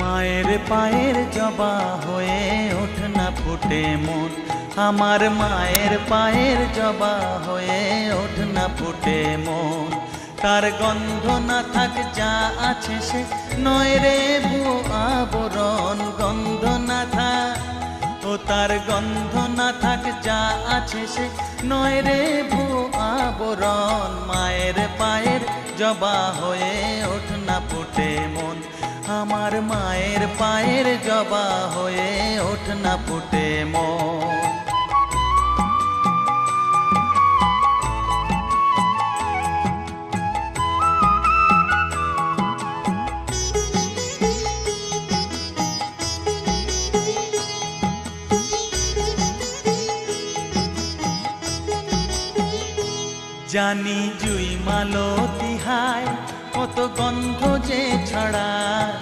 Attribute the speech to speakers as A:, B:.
A: মায়ের পায়ের জবা হয়ে ওঠ না ফুটে মন, আমার মায়ের পায়ের জবা হয়ে ওঠ না ফুটে মন। তার গন্ধ না থাক যা আছে সে নয় রে ভুয়ো আবরণ, গন্ধ না থাক ও তার গন্ধ না থাক যা আছে সে নয় রে ভুয়ো আবরণ। মায়ের পায়ের জবা হয়ে ওঠ না ফুটে মন, আমার মায়ের পায়ের জবা হয়ে ওঠ না ফুটে মন। জানি জুই মালতি হায় কত গন্ধ যে ছড়ায়,